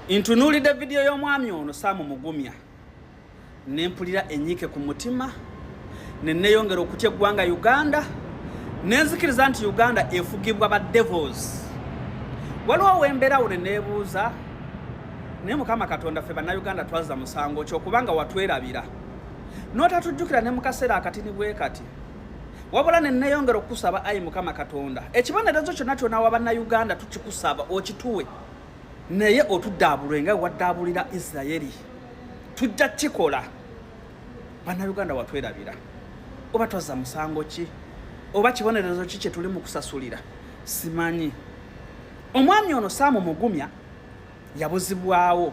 Ntunuulidde video y'omwami ono Sam Mugumya nempulira ennyike ku mutima ne neeyongera okutya eggwanga Uganda nenzikiriza nti Uganda efugibwa ba devils. Waliwo wembeera wo ne neebuuza naye Mukama Katonda ffe bannayuganda twazza musango ki okubanga watwerabira n'otatujjukira ne mu kaseera akatini bwe kati. Wabula ne neeyongera okukusaba ayi Mukama Katonda ekibonerezo kyonna kyonna wa bannayuganda tukikusaba okituwe naye otuddaabulwe nga waddaabulira Isirayiri. Tujja kikola bannayuganda watwerabira oba twazza musango ki oba kibonerezo ki kye tuli mu kusasulira simanyi. Omwami ono Sam Mugumya yabuzibwawo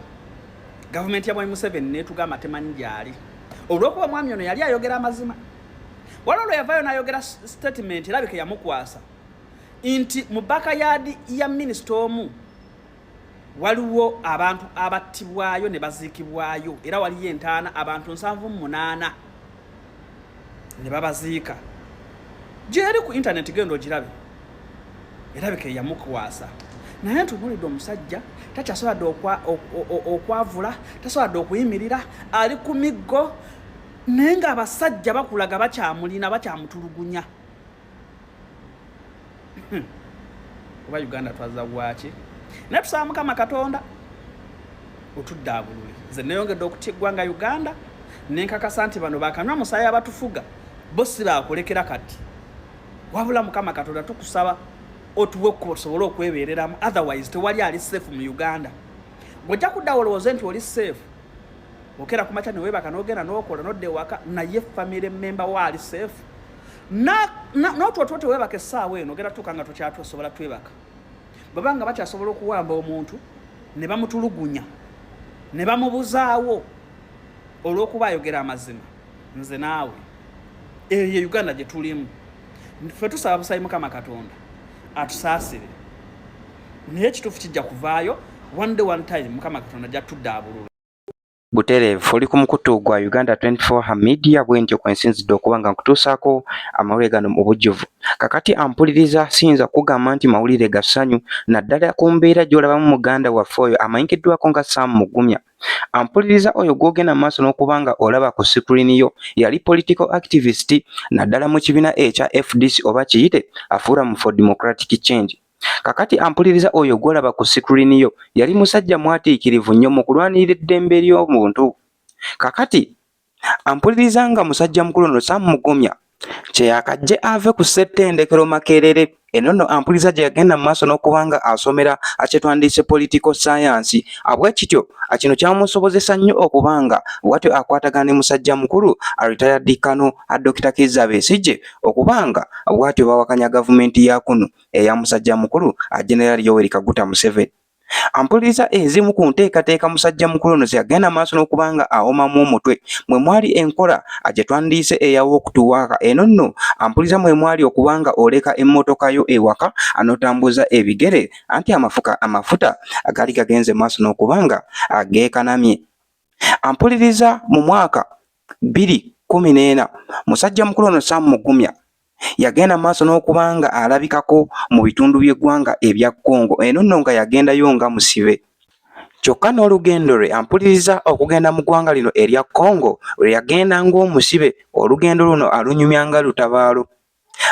gavumenti ya Museveni netugamba temanyi gyali olw'okuba omwami ono yali ayogera amazima. Waliwo lwe yavaayo n'ayogera statement erabika yamukwasa nti mu backyard ya minisita omu waliwo abantu abattibwayo ne baziikibwayo era waliyo entaana abantu 78 ne babaziika. Gyeri ku internet genda ogirabe erabika yamukwasa naye ntunuulidde omusajja takyasobodde okwavula tasobodde okuyimirira ali ku miggo naye nga abasajja bakulaga bakyamulina bakyamutulugunya. Oba Uganda twazza bwaki naye tusaba Mukama Katonda otuddaabulule. Nze neeyongedde okutya eggwanga Uganda nenkakasa nti bano bakanywa musaayi abatufuga bo si baakulekera kati wabula Mukama Katonda tukusaba otuwe okusobola okwebeereramu otherwise tewali ali safe mu Uganda. Bw'ojja kudda olowooze nti oli safe okera kumakya ne weebaka n'ogenda n'okola n'odda ewaka naye family member waali safe n'otwo teweebaka essaawa eno ogenda tuuka nga tokyatusobola twebaka babanga bakyasobola okuwamba omuntu ne bamutulugunya ne bamubuzaawo olw'okuba ayogera amazima. Nze naawe eyo Uganda gye tulimu ffe tusaba busayi Mukama Katonda atusaasire naye ekituufu kijja kuvaayo one day one time Mukama Katonda jatuddaabulula. Butereevu oli ku mukutu gwa Uganda 24 media bwentyo kwensinzidde okuba nga nkutuusaako amawulire gano mu bujjuvu. Kakati ampuliriza siyinza kugamba nti mawulire ga ssanyu naddala ku mbeera gy'olabamu muganda waffe oyo amanyikiddwako nga Sam Mugumya. Ampuliriza oyo gw'ogenda maaso n'okubanga olaba ku sikulini yo yali political activist naddala mu kibiina ekya FDC oba kiyite a Forum for Democratic Change. Kakati ampuliriza oyo gw'olaba ku sikulini yo yali musajja mwatiikirivu nnyo mu kulwanirira eddembe ly'omuntu. Kakati ampuliriza nga musajja mukulu no Sam Mugumya kye yakajje ave ku ssettendekero Makerere enono ampuliriza gye yagenda mu maaso n'okubanga asomera akyetwandiise political science. Abwe kityo kino kyamusobozesa nnyo okubanga bw'atyo akwatagana ne musajja mukulu retired Colonel Dr. Kizza Besigye okubanga bw'atyo bawakanya gavumenti ya kuno eya musajja mukulu General Yoweri Kaguta Museveni. Ampuliriza ezimu ku nteekateeka musajja mukulu ono yagenda maaso n'okubanga awomamu omutwe mwe mwali enkola gye twandiise eyawo okutuwaaka eno nno ampuliriza mwe mwali okubanga oleka emmotoka yo ewaka anotambuza ebigere anti amafuta agali gagenze maaso n'okubanga geekanamye. Ampuliriza mu mwaka 2014 musajja mukulu ono Sam Mugumya yagenda maaso n'okubanga alabikako mu bitundu by'eggwanga ebya Congo eno nno nga yagendayo nga musibe. Kyokka n'olugendo lwe ampuliriza okugenda mu ggwanga lino erya Congo lwe yagenda ng'omusibe olugendo luno alunyumya nga lutabaalo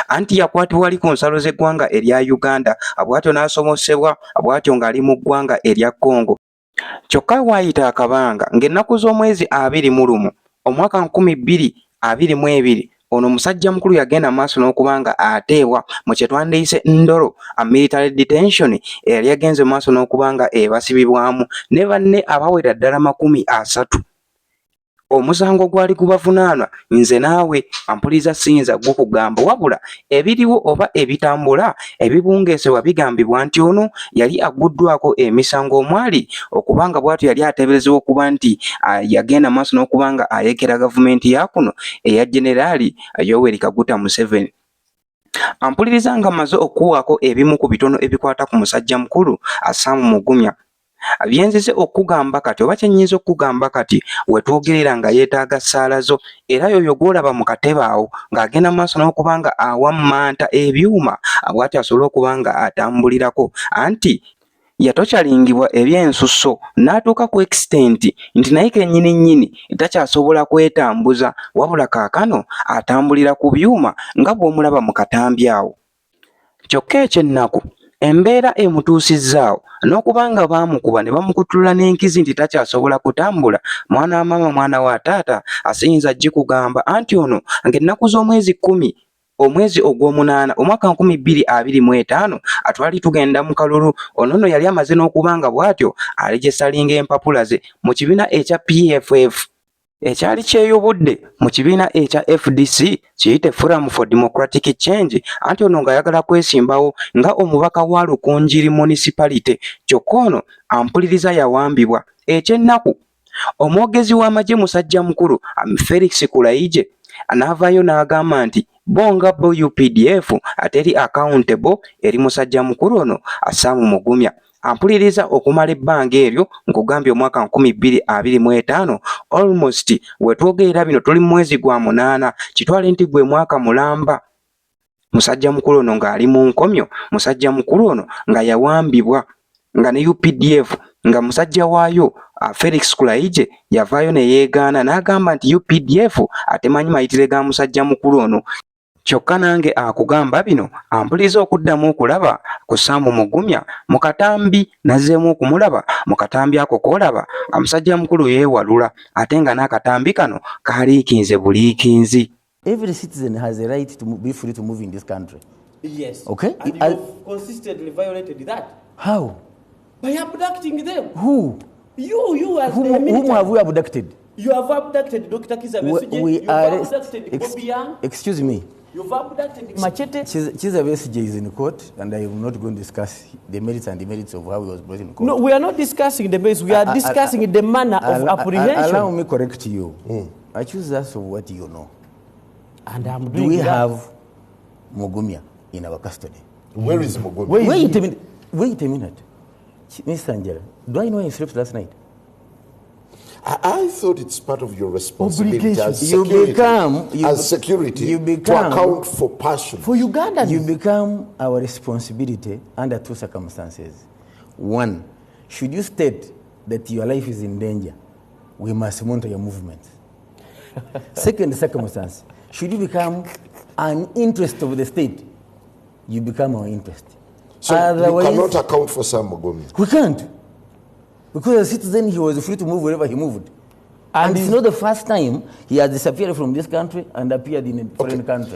anti yakwatibwa ali ku nsalo z'eggwanga erya Uganda bw'atyo n'asomosebwa bw'atyo ng'ali mu ggwanga erya Congo. Kyokka waayita akabanga ng'ennaku z'omwezi 21 omwaka 2022 ono musajja mukulu yagenda maaso n'okubanga ateebwa mu kye twandiise ndolo military detention eyali yagenze maaso n'okubanga basibibwamu ne banne abawera ddala 30. Omusango gwali gubavunaanwa nze naawe ampuliriza siyinza gukugamba wabula ebiriwo oba ebitambula ebibungeesebwa bigambibwa nti ono yali aguddwako emisango omwali okubanga bw'atyo yali ateeberezebwa okuba nti yagenda maaso n'okubanga ayekera gavumenti ya kuno eya Generali Yoweri Kaguta Museveni. Ampuliriza nga maze okuwaako ebimu ku bitono ebikwata ku musajja mukulu Sam Mugumya. Byenzize okugamba kati oba kyennyinza okugamba kati wetwogerera nga yeetaaga ssaalazo era yoyo gw'olaba mu katebe awo ng'agenda maaso n'okubanga awammanta ebyuma bw'ati asobole okubanga atambulirako anti yatokyalingibwa ebyensusso n'atuuka ku extent nti naye kennyini takyasobola kwetambuza wabula kaakano atambulira ku byuma nga bw'omulaba mu katambi awo. Kyokka ekyennaku embeera emutuusizzaawo n'okubanga baamukuba ne bamukutulula n'enkizi nti takyasobola kutambula, mwana wa maama mwana wa taata asiyinza gikugamba anti ono ng'ennaku z'omwezi 10 omwezi ogw'omunaana omwaka 2025 atwali tugenda mu kalulu, ono yali amaze n'okubanga bw'atyo alejesalinga empapula ze mu kibiina ekya PFF ekyali kyeyubudde mu kibiina ekya FDC kiyite Forum for Democratic Change, anti ono ng'ayagala kwesimbawo nga omubaka wa Lukunjiri Municipality. Kyokka ono ampuliriza yawambibwa. Ekyennaku omwogezi w'amagye musajja mukulu Felix Kulaije anaavaayo n'agamba nti bonga bo UPDF ateri accountable eri musajja mukulu ono Assamu Mugumya. Ampuliriza okumala ebbanga eryo nkugambye omwaka 2025 almost wetwogerera bino tuli mwezi gwa 8 kitwale nti gwe mwaka mulamba. Musajja mukulu ono ng'ali mu nkomyo, musajja mukulu ono nga yawambibwa nga ne UPDF nga musajja waayo Felix Kulaije yavaayo ne yeegaana n'agamba nti UPDF atemanyi mayitire ga musajja mukulu ono. Kyokka nange akugamba bino ampuliza okuddamu okulaba ku Assamu Mugumya mu katambi nazzeemu okumulaba mu katambi ako koolaba omusajja mukulu yeewalula ate nga n'akatambi kano kaaliikinze buliikinzi. Every citizen has a right to be free to move in this country. Yes. Okay? And you have consistently violated that. How? By abducting them. Who? You as the Whom military. have we abducted? You have abducted Dr. Kiza Besigye. We You are... have abducted Bukyanga. Excuse me. You've abducted Machete. Kiza Besigye is in court, and I am not going to discuss the merits and demerits of how he was brought in court. No, we are not discussing the merits. We are discussing the manner of apprehension. Allow me correct you. I choose us of what you know. And I'm doing Do we that. have Mugumya in our custody? Where is Mugumya? Wait a minute. Wait a minute. Mr. Angela, do I know you slept last night? I thought it's part of your responsibility as security, you become, to account for passion. For Uganda, you become our responsibility under 2 circumstances. One, should you state that your life is in danger, we must monitor your movements. Second circumstance, should you become an interest of the state, you become our interest. So you cannot account for Assamu Mugumya. We can't. Because as a citizen, he was free to move wherever he moved. And it's not the first time he has disappeared from this country and appeared in a foreign country.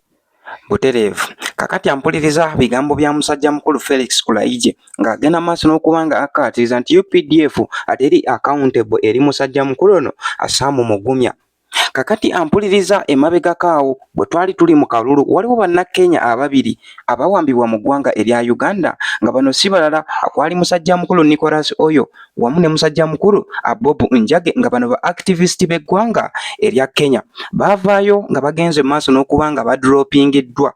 Butereevu kakati ampuliriza bigambo bya musajja mukulu Felix Kulaije ng'agenda maaso n'okubanga akkaatiriza nti UPDF ateri accountable eri musajja mukulu ono Assamu Mugumya. Kakati ampuliriza emabegakaawo bwe twali tuli mu kalulu waliwo bannakenya ababiri abawambibwa mu ggwanga erya Uganda nga bano si balala akwali musajja mukulu Nicholas Oyo wamu ne musajja mukulu Bob Njage nga bano ba activist b'eggwanga erya Kenya. Baavaayo nga bagenze maaso n'okubanga badropingiddwa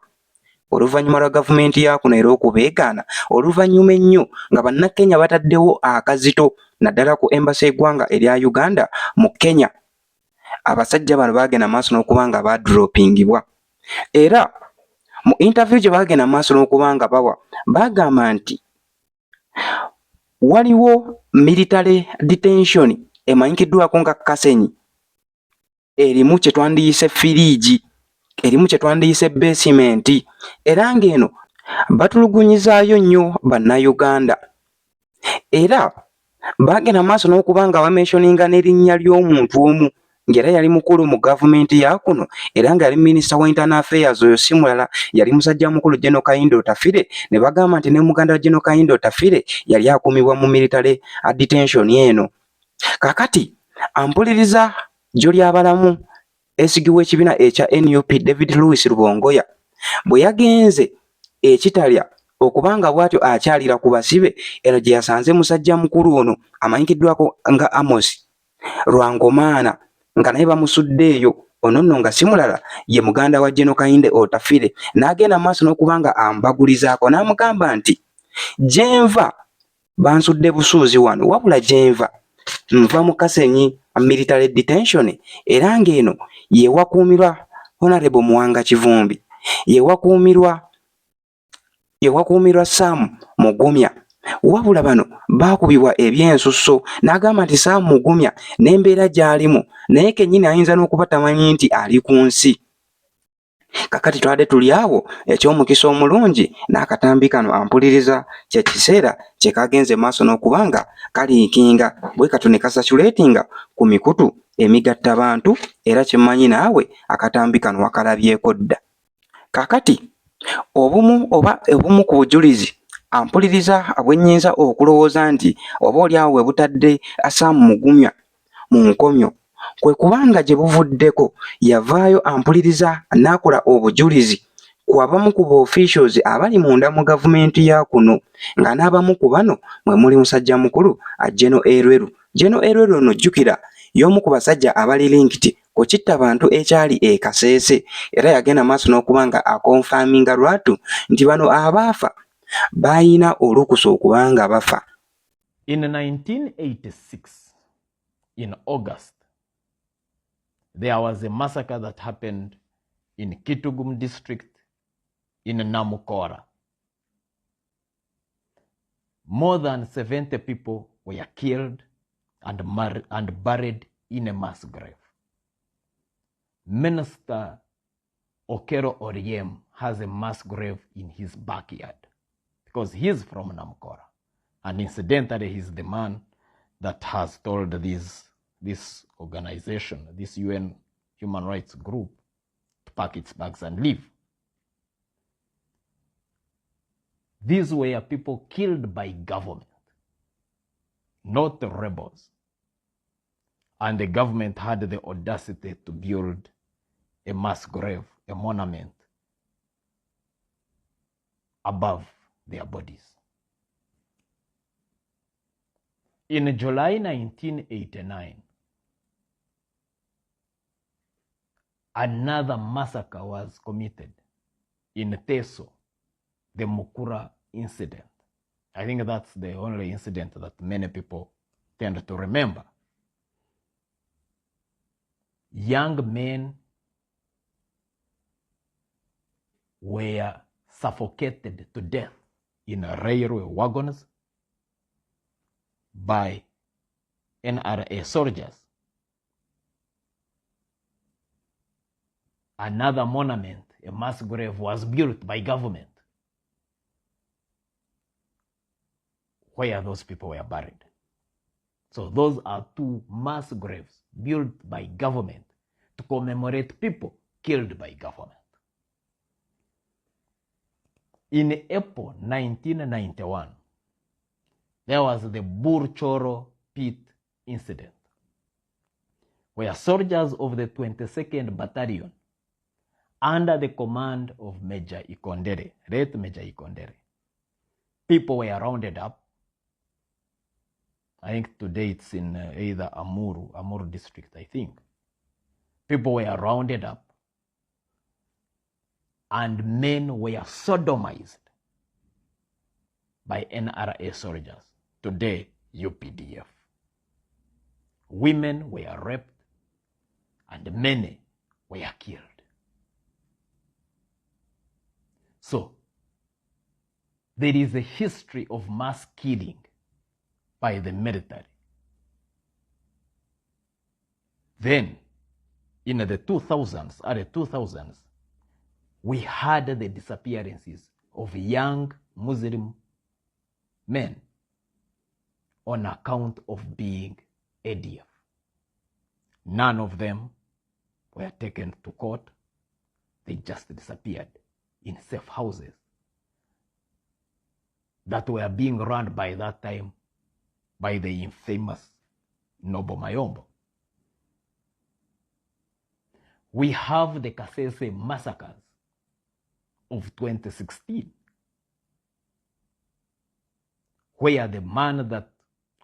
oluvannyuma lwa gavumenti ya kuno era okubeegaana oluvannyuma ennyo nga bannakenya bataddewo akazito naddala ku embassy y'eggwanga erya Uganda mu Kenya. Abasajja bano bagenda maaso n'okubanga badropingibwa era mu interview gye bagenda maaso n'okubanga bawa bagamba nti waliwo military detention emanyikiddwako nga Kasenyi erimu kye twandiyise firiigi erimu kye twandiyise basement era ng'eno batulugunyizaayo nnyo bannayuganda era bagenda maaso n'okubanga bamentioninga n'erinnya ly'omuntu omu ngera yali mukulu mu gavumenti ya kuno era nga yali minisita wa internal affairs oyo si mulala yali musajja mukulu General Kayindo Tafire ne bagamba nti ne muganda General Kayindo Tafire yali akumibwa mu military detention eno. Kakati ampuliriza joli abalamu esigiwe ekibiina ekya NUP David Louis Rubongoya bwe yagenze ekitalya okubanga bwatyo akyalira ku basibe eno gye yasanze musajja mukulu ono amanyikiddwako nga Amos Lwangomaana nga naye bamusuddeeyo ono nno nga si mulala ye muganda wa General Kayindo Tafire n'agenda maaso n'okubanga ambagulizaako n'amugamba nti gyenva bansudde busuuzi wano wabula gyenva nva mu Kasenyi military detention era ng'eno yewakuumirwa Honorable Muwanga Kivumbi yewakuumirwa Assamu Mugumya wabula bano baakubibwa ebyensusso n'agamba nti Mugumya n'embeera gy'alimu naye kennyini ayinza n'okuba tamanyi nti ali ku nsi. Kakati twadde tuli awo eky'omukisa omulungi n'akatambi kano ampuliriza kye kiseera kye kagenze maaso n'okubanga kaliikinga bwe katu ne kasatulatinga ku mikutu emigatta bantu era kyemmanyi naawe akatambi kano wakalabyeko dda. Kakati obumu ku bujulizi ampuliriza abwennyinza okulowooza nti oba oli awo we butadde Mugumya mu nkomyo kwe kubanga gye buvuddeko yavaayo ampuliriza n'akola obujulizi ku abamu ku officials abali munda mu gavumenti ya kuno nga n'abamu ku bano mwe muli musajja mukulu General Elweru. General Elweru ono jjukira y'omu ku basajja abali linked ku kitta bantu ekyali e Kasese era yagenda maaso n'okubanga akonfaminga lwatu nti bano abaafa bayina olukusa okubanga bafa. In 1986, in August, there was a massacre that happened in Kitgum district in Namukora. More than 70 people were killed and buried in a mass grave. Minister Okero Oriem has a mass grave in his backyard because he's from Namukora. And incidentally, he's the man that has told this organization, this UN human rights group, to pack its bags and leave. These were people killed by government, not the rebels. And the government had the audacity to build a mass grave, a monument above their bodies. In July 1989, another massacre was committed in Teso, the Mukura incident. I think that's the only incident that many people tend to remember. Young men were suffocated to death in railway wagons by NRA soldiers. Another monument, a mass grave, was built by government where those people were buried. So those are two mass graves built by government to commemorate people killed by government. In April 1991, there was the Burchoro Pit incident, where soldiers of the 22nd Battalion, under the command of Major Ikondere, late Major Ikondere, people were rounded up. I think today it's in either Amuru district, I think. People were rounded up and men were sodomized by NRA soldiers, today UPDF. Women were raped and many were killed. So, there is a history of mass killing by the military. Then, in the 2000s, early 2000s, we had the disappearances of young Muslim men on account of being ADF. None of them were taken to court. They just disappeared in safe houses that were being run by that time by the infamous Nobo Mayombo. We have the Kasese massacres of 2016, where the man that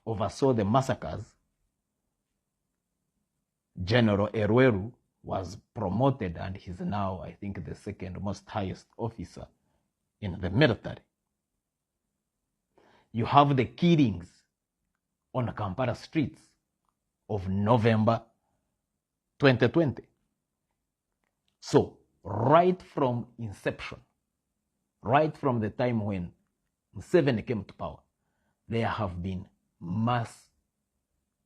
oversaw the massacres, General Elweru, was promoted and he's now, I think, the second most highest officer in the military. You have the killings on Kampala streets of November 2020. So, right from inception, right from the time when Museveni came to power, there have been mass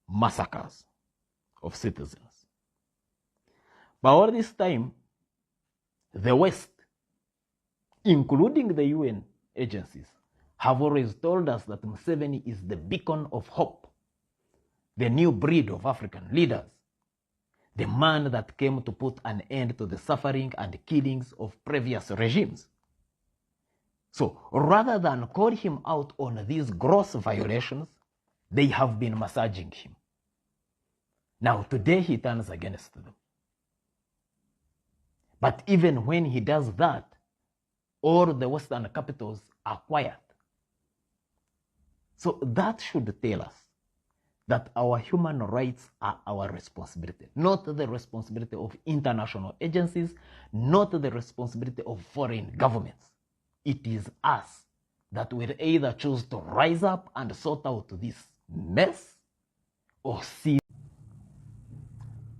massacres of citizens. But all this time, the West, including the UN agencies, have always told us that Museveni is the beacon of hope, the new breed of African leaders, the man that came to put an end to the suffering and killings of previous regimes. So rather than call him out on these gross violations, they have been massaging him. Now today he turns against them. But even when he does that, all the Western capitals are quiet. So that should tell us that our human rights are our responsibility, not the responsibility of international agencies, not the responsibility of foreign governments. It is us that will either choose to rise up and sort out this mess or see.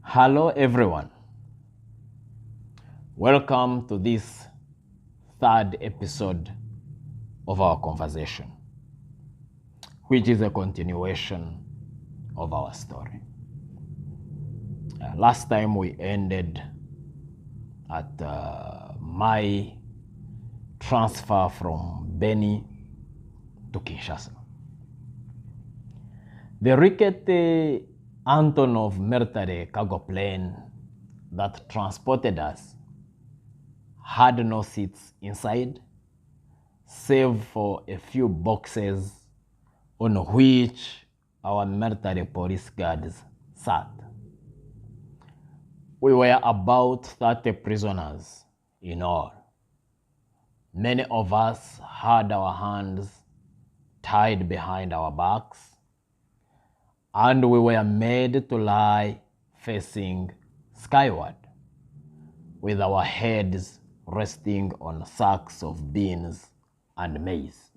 Hello everyone. Welcome to this third episode of our conversation, which is a continuation of our story. Last time we ended at my transfer from Beni to Kinshasa. The rickety Antonov military cargo plane that transported us had no seats inside, save for a few boxes on which our military police guards sat. We were about 30 prisoners in all. Many of us had our hands tied behind our backs, and we were made to lie facing skyward, with our heads resting on sacks of beans and maize.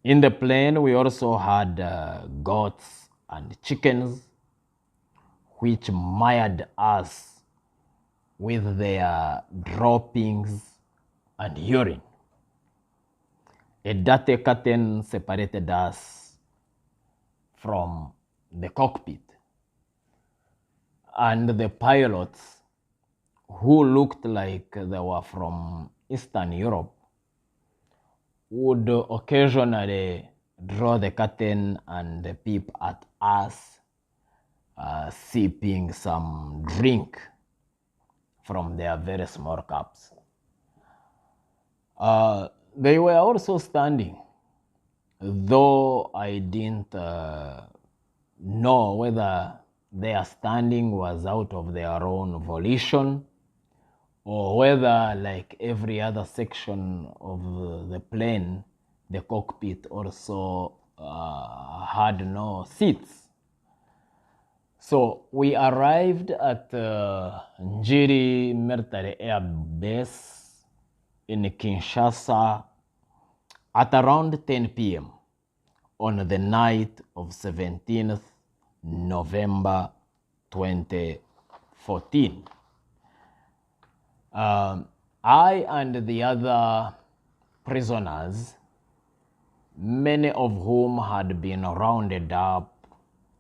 In the plane, we also had goats and chickens, which mired us with their droppings and urine. A dirty curtain separated us from the cockpit, and the pilots, who looked like they were from Eastern Europe, would occasionally draw the curtain and peep at us sipping some drink from their very small cups. They were also standing, though I didn't know whether their standing was out of their own volition, or whether, like every other section of the plane, the cockpit also had no seats. So we arrived at Njiri Military Air Base in Kinshasa at around 10 p.m. on the night of 17th November 2014. I and the other prisoners, many of whom had been rounded up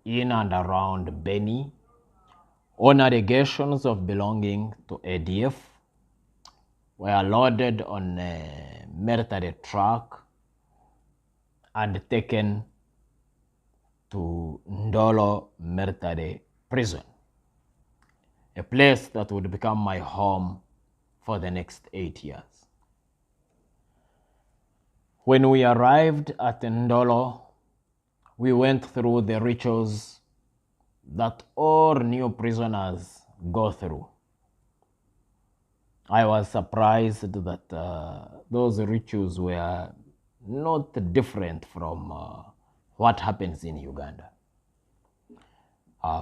in and around Beni on allegations of belonging to ADF, were loaded on a military truck and taken to Ndolo Military Prison, a place that would become my home for the next 8 years. When we arrived at Ndolo, we went through the rituals that all new prisoners go through. I was surprised that those rituals were not different from what happens in Uganda.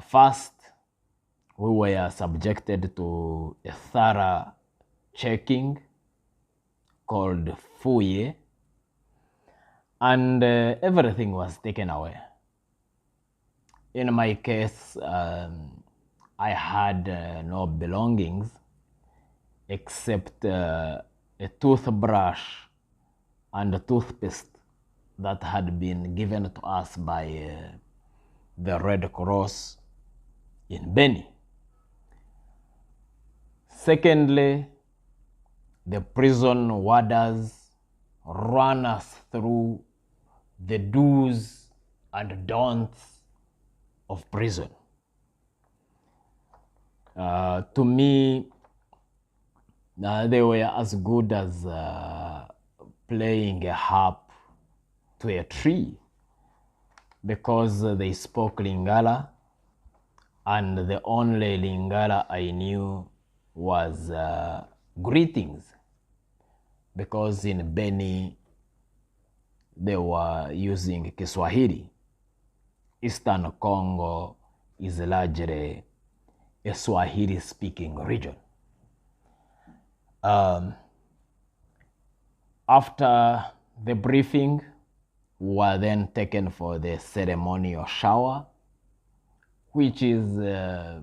First, we were subjected to a thorough checking called fouille, and everything was taken away. In my case, I had no belongings except a toothbrush and a toothpaste that had been given to us by the Red Cross in Beni. Secondly, the prison warders ran us through the do's and don'ts of prison. To me, they were as good as playing a harp to a tree, because they spoke Lingala, and the only Lingala I knew was greetings, because in Beni they were using Kiswahili. Eastern Congo is largely a Swahili speaking region. After the briefing, we were then taken for the ceremonial shower, which is a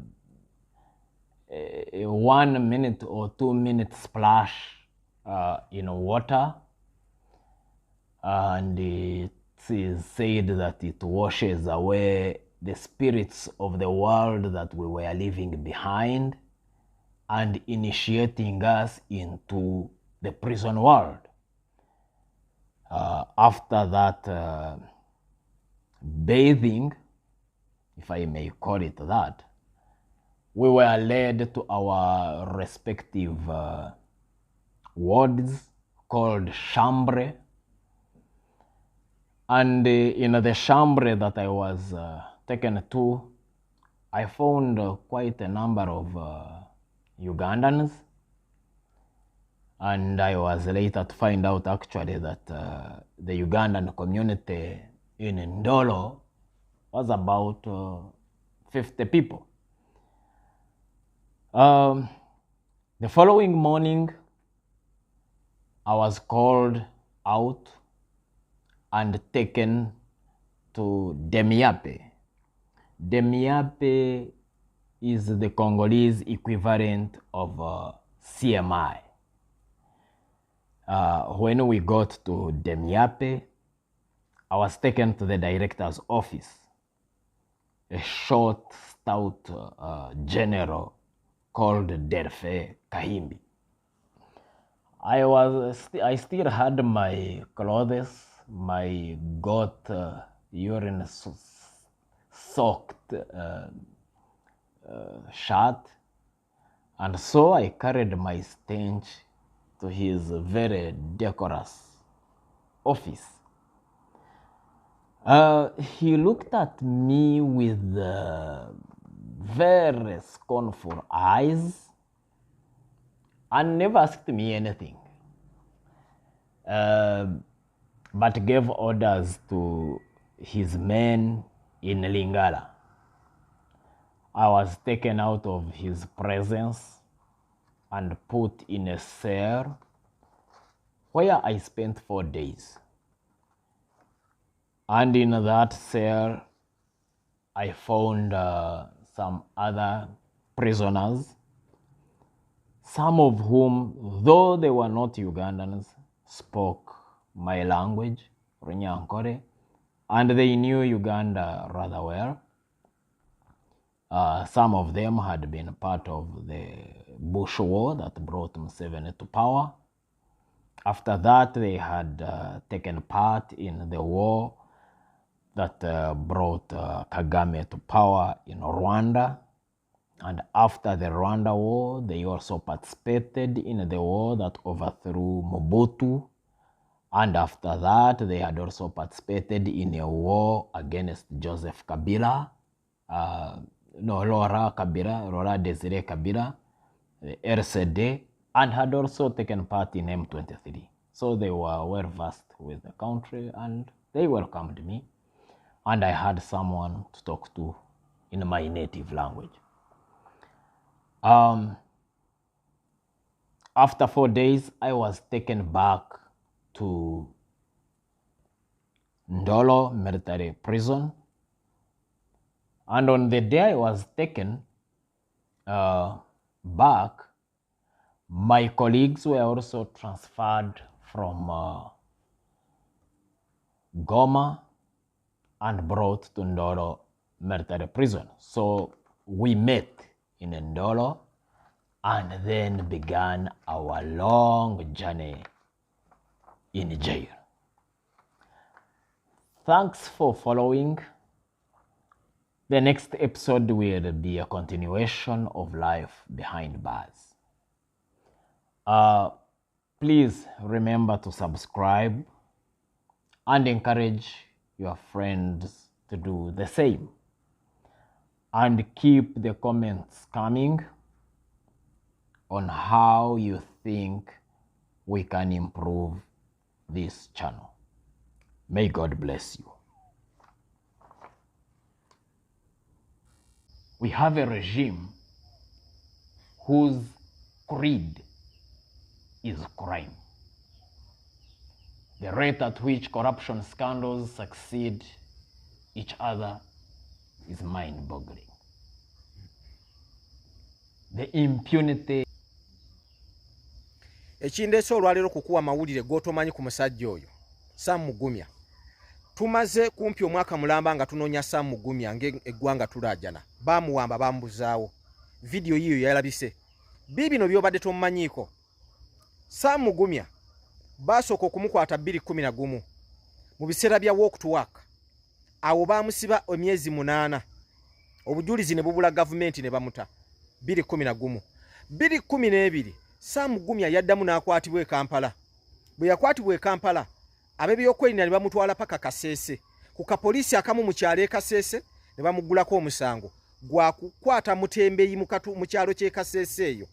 1 minute or 2 minute splash in water, and it is said that it washes away the spirits of the world that we were leaving behind and initiating us into the prison world. After that bathing, if I may call it that, we were led to our respective wards called chambre. And in the chambre that I was taken to, I found quite a number of Ugandans. And I was later to find out actually that the Ugandan community in Ndolo was about 50 people. The following morning, I was called out and taken to Demiape. Demiape is the Congolese equivalent of CMI. When we got to Demiape, I was taken to the director's office, a short, stout general called Delfe Kahimbi. I still had my clothes, my goat urine soaked shirt, and so I carried my stench to his very decorous office. He looked at me with very scornful eyes and never asked me anything, but gave orders to his men in Lingala. I was taken out of his presence and put in a cell where I spent 4 days. And in that cell, I found some other prisoners, some of whom, though they were not Ugandans, spoke my language, Runyankore, and they knew Uganda rather well. Some of them had been part of the Bush War that brought Museveni to power. After that, they had taken part in the war that brought Kagame to power in Rwanda. And after the Rwanda war, they also participated in the war that overthrew Mobutu. And after that, they had also participated in a war against Joseph Kabila, Laurent Desire Kabila, the RCD, and had also taken part in M23. So they were well versed with the country and they welcomed me. And I had someone to talk to in my native language. After 4 days, I was taken back to Ndolo military prison. And on the day I was taken back, my colleagues were also transferred from Goma and brought to Ndolo military prison. So we met in Ndolo and then began our long journey in jail. Thanks for following. The next episode will be a continuation of life behind bars. Please remember to subscribe and encourage your friends to do the same. And keep the comments coming on how you think we can improve this channel. May God bless you. We have a regime whose creed is crime. The rate at which corruption scandals succeed each other is mind-boggling. The impunity. Ekindeese olwaleero kukuwa amawulire g'otomanyi ku musajja oyo Sam Mugumya. Tumaze kumpi omwaka mulamba nga tunoonya Sam Mugumya ng'eggwanga tulaajana. Bamuwamba bambuzaawo. Video yiyo yalabise. Bibino by'obadde tomumanyiiko. Sam Mugumya baasooka okumukwata 2011 mu biseera bya walk to work. Awo baamusiba emyezi 8. Obujulizi ne bubula gavumenti ne bamuta 2011. 2012 Sam Mugumya yaddamu n'akwatibwa e Kampala. Bwe yakwatibwa e Kampala, ab'ebyokwerinda ne bamutwala paka Kasese. Ku kapoliisi akamu mu kyalo e Kasese ne bamuggulako omusango gwa kukwata mutembeyi mu kyalo ky'e Kasese eyo.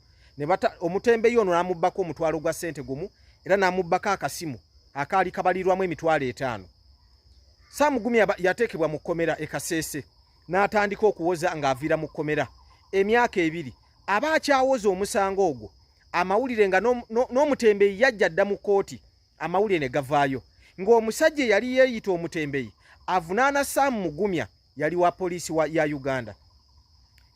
Omutembeyi ono n'amubbako omutwalo gwa ssente gumu era n'amubbako akasimu akaali kabalirwamu emitwalo 5. Sam Mugumya yateekebwa mu kkomera e Kasese n'atandika okuwoza ng'aviira mu kkomera emyaka 2. Aba akyawoza omusango ogwo, amawulire nga n'omutembeyi yajja dda mu kooti, amawulire ne gavaayo ng'omusajja yali yeeyita omutembeyi avunaana Sam Mugumya yali wa poliisi ya Uganda.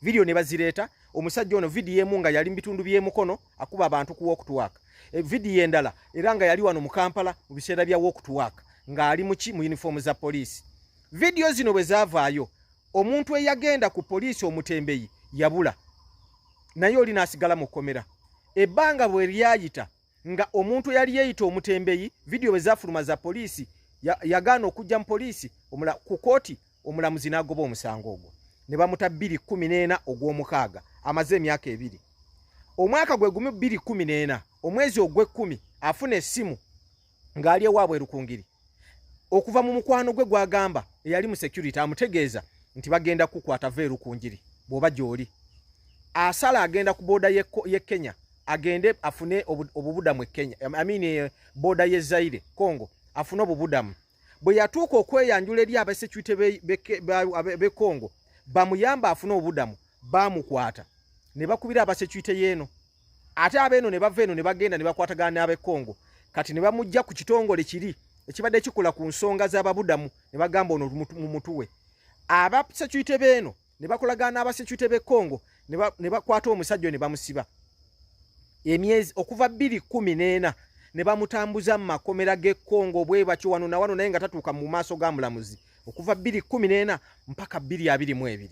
Video ne bazireeta, omusajja ono video emu nga yali mu bitundu by'emukono akuba abantu ku walk to work. Video endala era nga yali wano mu Kampala mu biseera bya walk to work ng'ali mu uniform za poliisi. Video zino bwe zaavaayo, omuntu eyagenda ku poliisi omutembeyi yabula, naye oli n'asigala mu kkomera. Ebbanga bwe lyayita nga omuntu yali yeeyita omutembeyi, video bwe zaafuluma za poliisi yagaana okujja mu poliisi ku kooti, omulamuzi n'agoba omusango ogwo. Ne bamuta 2014 ogw'omukaaga, amaze emyaka 2. Omwaka gwe gumu 2014, omwezi ogw'e10 afuna essimu ng'ali ewaabwe Rukungiri. Okuva mu mukwano gwe gwagamba eyali mu security amutegeeza nti bagenda kukwata ve Rukungiri bw'oba gy'oli. Asala agenda ku boda ye Kenya, agende afune obubudamu e Kenya, boda ye Zaire, Congo, afune obubudamu. Bwe yatuuka okweyanjula eri abasecurity be Congo, bamuyamba afune obudamu, bamukwata. Ne bakubira abasecurity yeeno. Ate abeeno ne bava eno ne bagenda ne bakwatagana n'abe Congo. Kati ne bamujja ku kitongole kiri ekibadde kikola ku nsonga z'ababudamu ne bagamba ono mu mutuwe. Abasecurity beeno ne bakolagana n'abasecurity be Congo ne bakwata omusajja ne bamusiba. Emyezi okuva 2014 ne bamutambuza mu makomera g'e Congo bwe batyo wano na wano naye nga tatuuka mu maaso ga mulamuzi. Okuva 2014 mpaka 2022.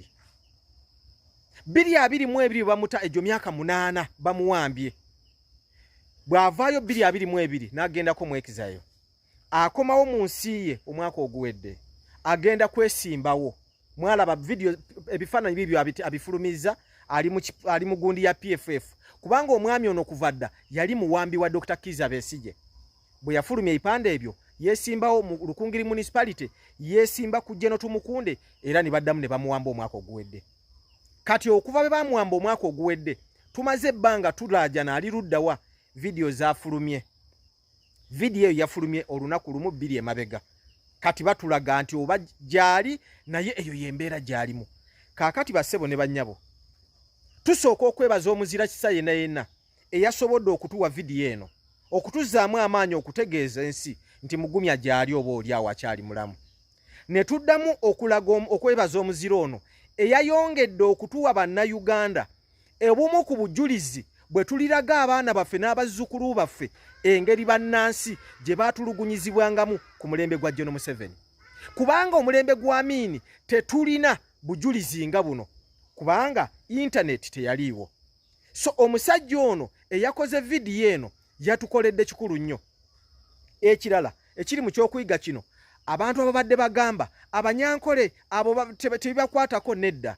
2022 bamuta ejo myaka 8 bamuwambye. Bw'avaayo 2022 n'agendako mu exile. Akomawo mu nsi ye omwaka oguwedde. Agenda kwesimbawo. Mwalaba video ebifaananyi bibyo abifulumiza ali mu gundi ya PFF. Kubanga omwami ono kuvadda yali muwambi wa Dr. Kiza Besije. Bwe yafulumya ipande ebyo yesimbawo mu Rukungiri municipality, yesimba ku Jeno Tumukunde era ne baddamu ne bamuwamba omwaka oguwedde. Kati okuva be bamuwamba omwaka oguwedde, tumaze ebbanga tulaajana ali luddawa video zafulumye. Video eyo yafulumye olunaku lumu 2 emabega. Kati batulaga nti oba gyali naye eyo yembeera gyalimu. Kaakati bassebo ne bannyabo, tusooka okwebaza omuzira kisa yenna eyasobodde okutuwa video eno, okutuzaamu amaanyi okutegeeza ensi nti Mugumya gyali oba oli awo akyali mulamu. Ne tuddamu okulaga okwebaza omuzira ono eyayongedde okutuwa bannayuganda obumu ku bujulizi bwe tuliraga abaana baffe n'abazzukulu baffe engeri bannansi gye baatulugunyizibwangamu ku mulembe gwa John Museveni. Kubanga omulembe gwa Amini tetulina bujulizi nga buno, kubanga internet teyaliiwo. So omusajja ono eyakoze vidiyo eno yatukoledde kikulu nnyo. Ekirala ekiri mu kyokuyiga kino, abantu ababadde bagamba abanyankole abo tebibakwatako nedda,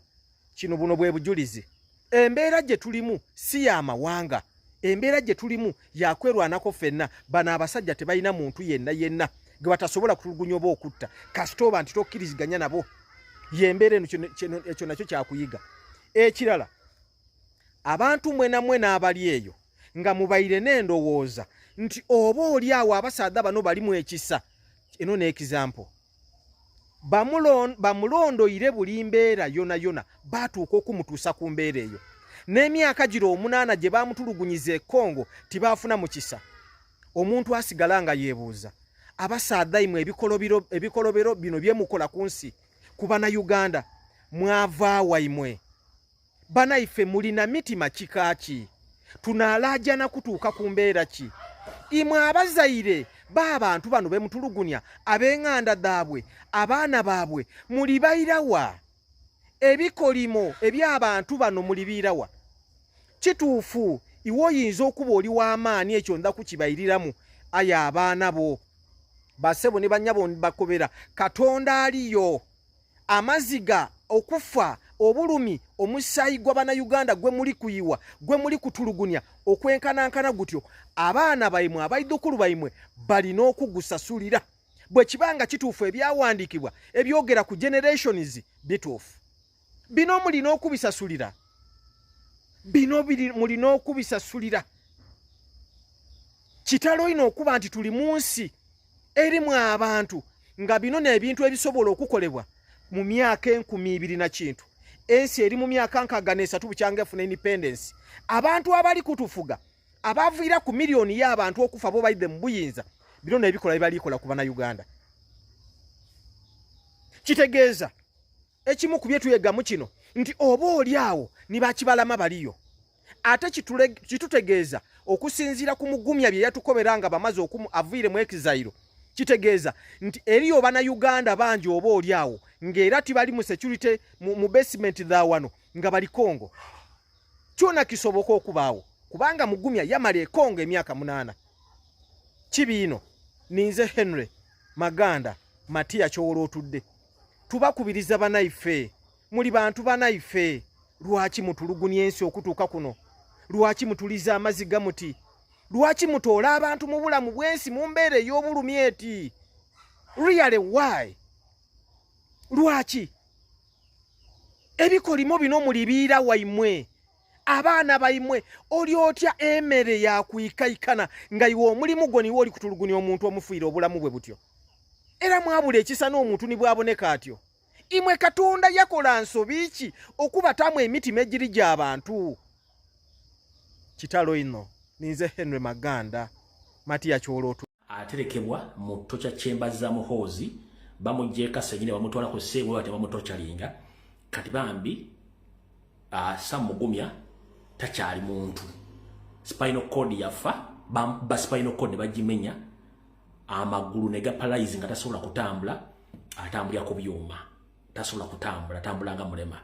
kino buno bwe bujulizi. Embeera gye tulimu si ya mawanga, embeera gye tulimu yakwerwanako ffenna. Bano abasajja tebalina muntu yenna gwe batasobola kutulugunya oba okutta kasitoba nti tokkiriziganya nabo. Yembeera eno ekyo nakyo kyakuyiga. Ekirala, abantu mwena abali eyo nga mubaire n'endowooza nti oba oli awo abasaadha bano balimu ekisa. Eno n'ekizampo, bamulondoire buli mbeera yona baatuuka okumutuusa ku mbeera eyo. N'emyaka giro 8 gye bamutulugunyiza e Congo tibaafuna mu kisa. Omuntu asigala nga yeebuuza, abasaadha imwe ebikolobero bino byemukola ku nsi ku Bannayuganda mwavaawa imwe? Banaife mulina mitima kikaaki? Tunaalajana kutuuka ku mbeera ki? Imwe abazaire b'abantu bano bemutulugunya, ab'eŋŋanda dhaabwe, abaana baabwe, mulibayirawa? Ebikolimo eby'abantu bano mulibiirawa? Kituufu iwe oyinza okuba oli w'amaanyi, ekyo nda kukibayiriramu. Aya abaana bo basebo ne bannyabo bakobera, Katonda aliyo. Amaziga okufa, obulumi, omusaayi gw'Abannayuganda gwe muli kuyiwa, gwe muli kutulugunya okwenkanankana gutyo, abaana baimwe abaidukulu baimwe balina okugusasulira. Bwe kibanga kituufu ebyawandiikibwa ebyogera ku generations bituufu, bino mulina okubisasulira. Mulina okubisasulira. Kitalo ino okuba nti tuli mu nsi erimu abantu nga bino n'ebintu ebisobola okukolebwa mu myaka 2000 na kintu. Ensi eri mu myaka 63 Bukyanga efuna independence. Abantu abali kutufuga abaviira ku miliyoni y'abantu okufa bo baide mu buyinza, bino n'ebikola bibalikola ku Bannayuganda. Kitegeeza ekimu ku byetuyegamu kino nti oba oli awo nibakibalama baliyo. Ate kitutegeeza okusinziira ku Mugumya bye yatukoberanga bamaze aviire mu exile. Kitegeeza nti eriyo Bannayuganda bangi oba oli awo ng'era tibali mu security mu basement dha wano nga bali Congo. Kyona kisoboka okubaawo kubanga Mugumya yamala e Congo emyaka 8. Kibiino ninze Henry Maganda Matia Kyowolo otudde. Tubakubiriza banaife, muli bantu banaife. Lwaki mutulugunya ensi okutuuka kuno? Lwaki mutuliza amaziga muti? Lwaki mutoola abantu mu bulamu bw'ensi mu mbeera ey'obulumi eti? Really why? Lwaki? Ebikolimo bino mulibiira waimwe, abaana baimwe. Oli otya emere ya kuyikaikana nga iwe omulimu gwo niwo oli kutulugunya omuntu omufiira obulamu bwe butyo? Era mwabula ekisa n'omuntu ni bwaboneka atyo. Imwe Katonda yakola nsobi ki okubatamu emitima egiri gy'abantu? Kitalo ino ninze Henry Maganda Matia Kyowolo aterekebwa mu tocha chamber za Muhoozi, bamujjeka senyine bamutwala ku ssebo ate bamutocha linga. Kati bambi Sam Mugumya takyali muntu. Spinal cord yafa, ba spinal cord ne bagimenya, amagulu ne gaparalyze nga tasobola kutambula, atambulya ku byuma, tasobola kutambula, tambulanga mulema.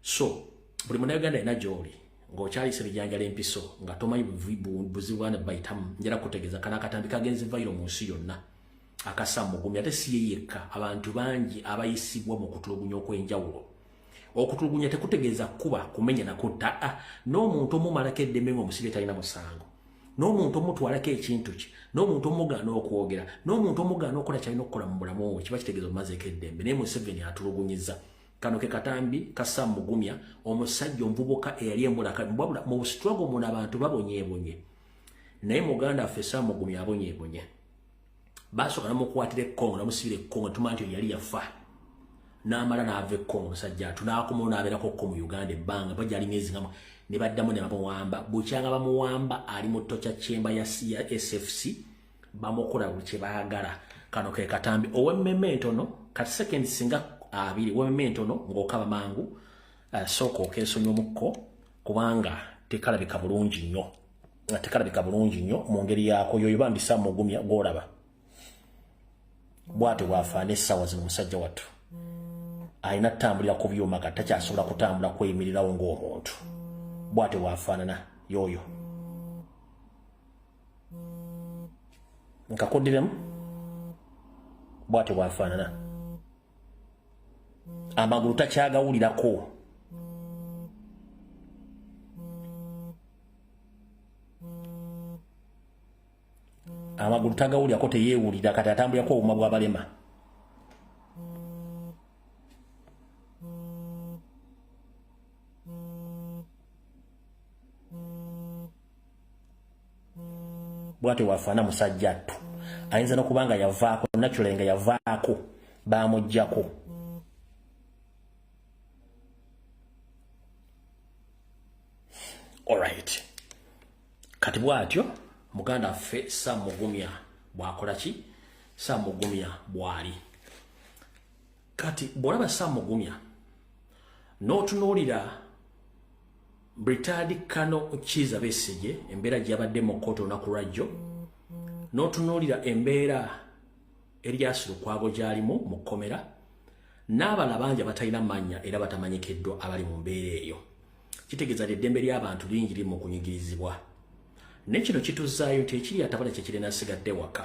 So buli Munnayuganda ina gyoli ng'okyali sebijjanjala empiso nga tomanyi buzibwana bayitamu, njala kutegeeza kana akatambi kagenze vairo mu nsi yonna aka Sam Mugumya. Ate si ye yekka, abantu bangi abayisibwa mu kutulugunya okw'enjawulo. Okutulugunya tekutegeeza kuba kumenya na kutta. N'omuntu omumalako eddembe ng'omusibye talina musango, n'omuntu omutwalako ekintu ki, n'omuntu omugaana okwogera, n'omuntu omugaana okola kyalina okukola mu bulamu bwe, kiba kitegeeza omumazeeko eddembe. Naye Museveni atulugunyiza. Kano ke katambi ka Sam Mugumya, omusajja omuvubuka eyali embulaka mu struggle muno abantu babonyeebonye. Naye muganda affe Sam Mugumya abonyeebonye. Basooka namukwatira e Congo, namusibira e Congo, tuma nti yali yafa. N'amala n'ava e Congo omusajja atu n'akomawo n'abeerako ko mu Uganda ebbanga bajali myezi nga ne baddamu ne bamuwamba. Bukyanga bamuwamba ali mu tocha chamber ya SFC, bamukola buli kye baagala. Kano ke katambi ow'emmemme entono kati seconds singa 2 ow'emmemme entono ng'okaba mangu sooka okeesonye omukko kubanga tekalabika bulungi nnyo mu ngeri yaako yoyo bambi Sam Mugumya gw'olaba bw'ate bw'afaana essaawa zino musajja wattu alina ttambulira ku byuma kati takyasobola kutambula kweyimirirawo ng'omuntu bw'ate bw'afaanana yoyo nkakoddiremu bw'ate bw'afaanana amagulu takyagawulirako amagulu tagawulirako teyeewulira kati atambulirako obuma bw'abalema bw'ate wafaana musajja attu ayinza n'okuba nga yavaako naturally nga yavaako baamuggyako alright kati bw'atyo muganda ffe Sam Mugumya bw'akola ki Sam Mugumya bw'ali kati bw'olaba Sam Mugumya n'otunuulira Brigadier Colonel Kizza Besigye embeera gy'abadde mu kkooti olunaku lwajjo n'otunuulira embeera eryasirukwago gy'alimu mu kkomera n'abala bangi abatalina mannya era batamanyikiddwa abali mu mbeera eyo kitegeeza eddembe ly'abantu lingi liri mu kunyigirizibwa ne kino kituzaayo nti ekiri atabala kye kirina asigadde waka